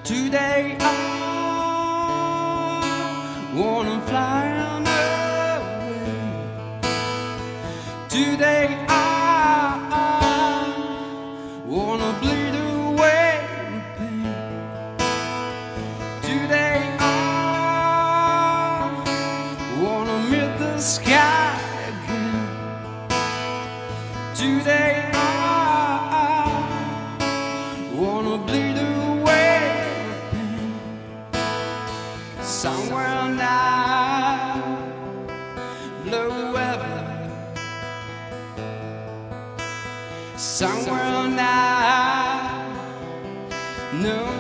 Today I wanna fly away. Today I wanna bleed away the pain. Today I wanna meet the sky again. Today I wanna bleed away. Somewhere now, blue weather. Somewhere now, no